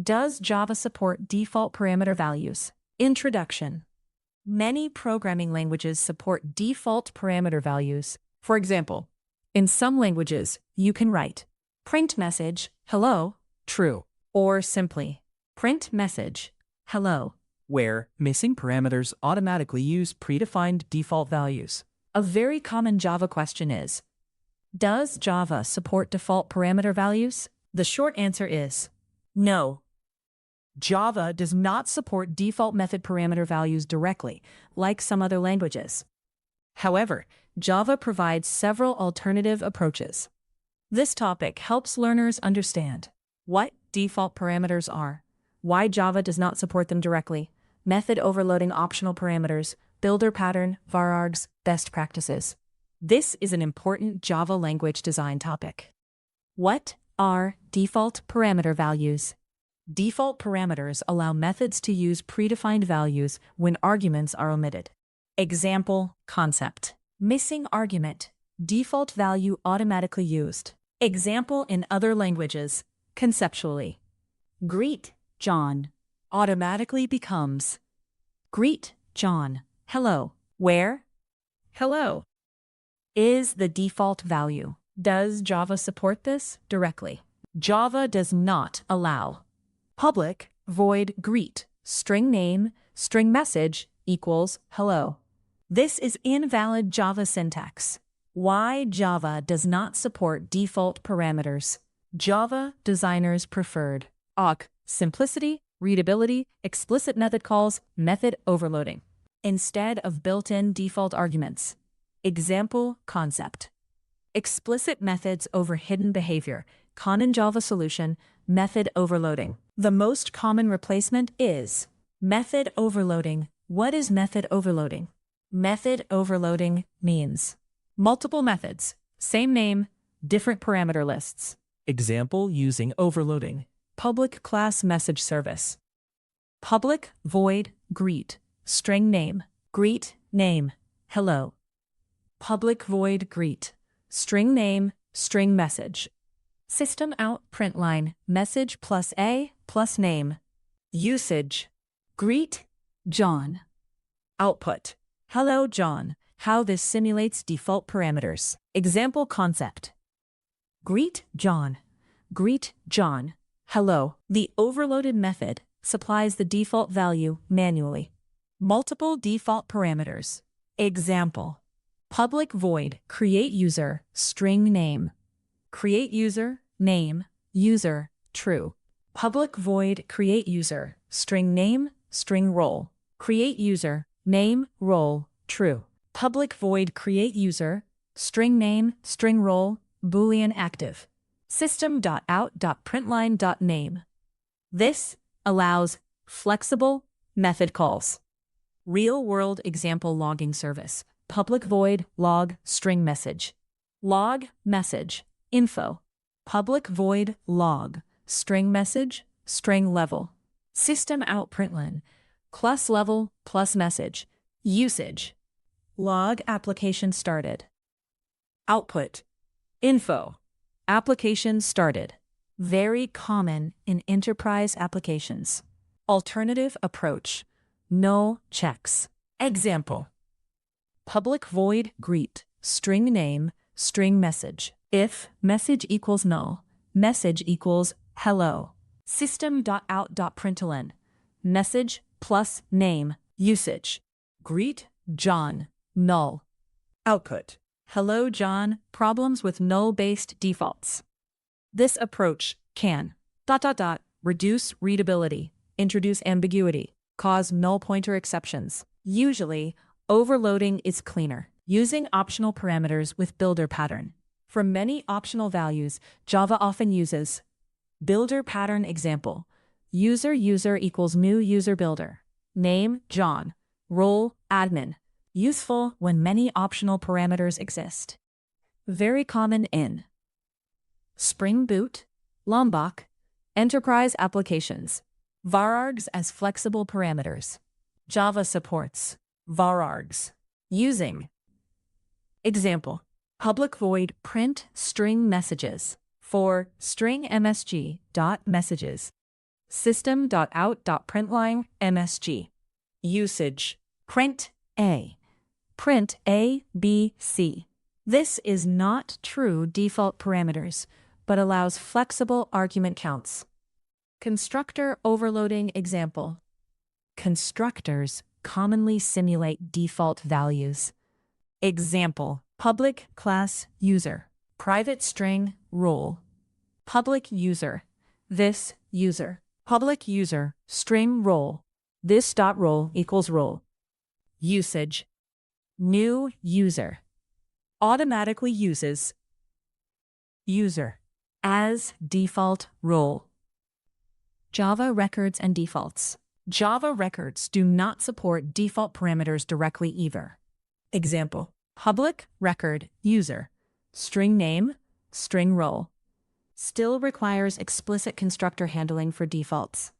Does Java support default parameter values? Introduction. Many programming languages support default parameter values. For example, in some languages, you can write print message, hello, true, or simply print message, hello, where missing parameters automatically use predefined default values. A very common Java question is, does Java support default parameter values? The short answer is no. Java does not support default method parameter values directly, like some other languages. However, Java provides several alternative approaches. This topic helps learners understand what default parameters are, why Java does not support them directly, method overloading optional parameters, builder pattern, varargs, best practices. This is an important Java language design topic. What are default parameter values? Default parameters allow methods to use predefined values when arguments are omitted. Example concept. Missing argument. Default value automatically used. Example in other languages. Conceptually. Greet John automatically becomes greet John. Hello. Where? Hello is the default value. Does Java support this directly? Java does not allow public void greet string name string message equals hello. This is invalid Java syntax. Why Java does not support default parameters? Java designers preferred awk simplicity, readability, explicit method calls, method overloading instead of built-in default arguments. Example concept. Explicit methods over hidden behavior. Common Java solution, method overloading. The most common replacement is method overloading. What is method overloading? Method overloading means multiple methods, same name, different parameter lists. Example using overloading. Public class message service. Public void greet string name greet name hello. Public void greet string name string message. System out println message plus a plus name. Usage. Greet John. Output. Hello John. How this simulates default parameters. Example concept. Greet John. Greet John. Hello. The overloaded method supplies the default value manually. Multiple default parameters. Example. Public void create user string name. Create user name user true. Public void create user string name string role. Create user name role true. Public void create user string name string role boolean active. System.out.println.name. This allows flexible method calls. Real-world example logging service. Public void log string message. Log message info. Public void log string message string level. System out println plus level plus message. Usage. Log application started. Output. Info. Application started. Very common in enterprise applications. Alternative approach. No checks. Example. Public void greet string name string message. If message equals null, message equals hello. System.out.println message plus name usage. Greet John null. Output. Hello John, problems with null-based defaults. This approach can reduce readability, introduce ambiguity, cause null pointer exceptions. Usually, overloading is cleaner, using optional parameters with builder pattern. For many optional values, Java often uses builder pattern example. User equals new user builder. Name John. Role admin. Useful when many optional parameters exist. Very common in Spring Boot, Lombok, enterprise applications. Varargs as flexible parameters. Java supports varargs. Using example. Public void print string messages for string msg dot messages. system.out.println MSG. Usage. Print A. Print A, B, C. This is not true default parameters, but allows flexible argument counts. Constructor overloading example. Constructors commonly simulate default values. Example: public class user, private string role, public user, this user, public user, string role, this dot role equals role. Usage. New user automatically uses user as default role. Java records and defaults. Java records do not support default parameters directly either. Example: public record user, string name, string role. Still requires explicit constructor handling for defaults.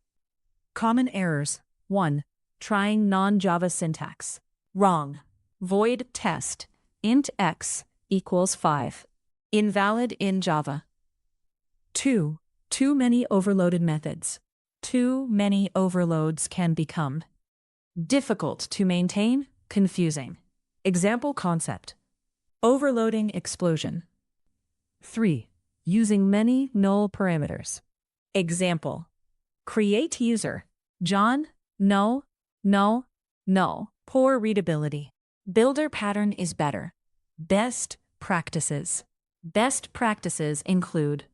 Common errors. 1. Trying non-Java syntax. Wrong. Void test int x equals 5. Invalid in Java. 2. Too many overloaded methods. Too many overloads can become difficult to maintain, confusing. Example concept: overloading explosion. 3. Using many null parameters. Example: create user, John, no, no, no. Poor readability. Builder pattern is better. Best practices. Best practices include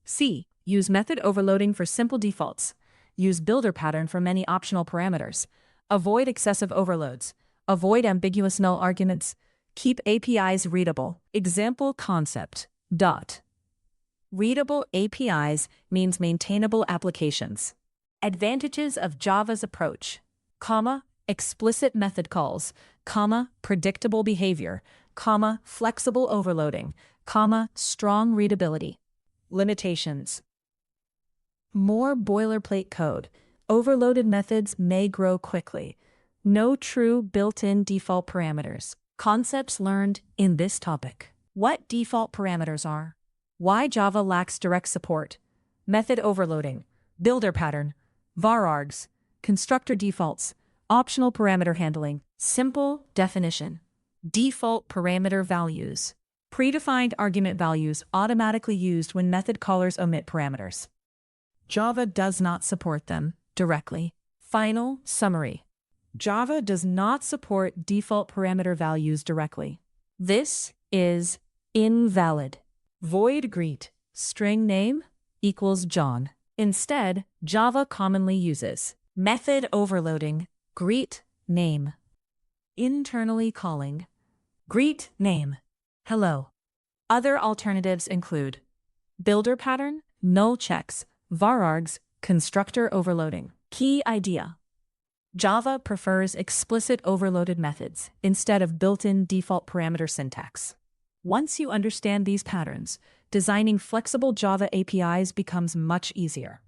C. Use method overloading for simple defaults. Use builder pattern for many optional parameters. Avoid excessive overloads. Avoid ambiguous null arguments. Keep APIs readable. Example concept. Dot. Readable APIs means maintainable applications. Advantages of Java's approach. Comma, explicit method calls, comma, predictable behavior, comma, flexible overloading, comma, strong readability. Limitations. More boilerplate code. Overloaded methods may grow quickly. No true built-in default parameters. Concepts learned in this topic. What default parameters are. Why Java lacks direct support. Method overloading. Builder pattern. varargs. Constructor defaults. Optional parameter handling. Simple definition. Default parameter values. Predefined argument values automatically used when method callers omit parameters. Java does not support them directly. Final summary. Java does not support default parameter values directly. This is invalid. Void greet, string name equals John. Instead, Java commonly uses method overloading, greet name. Internally calling, greet name, hello. Other alternatives include builder pattern, null checks, varargs, constructor overloading. Key idea. Java prefers explicit overloaded methods instead of built-in default parameter syntax. Once you understand these patterns, designing flexible Java APIs becomes much easier.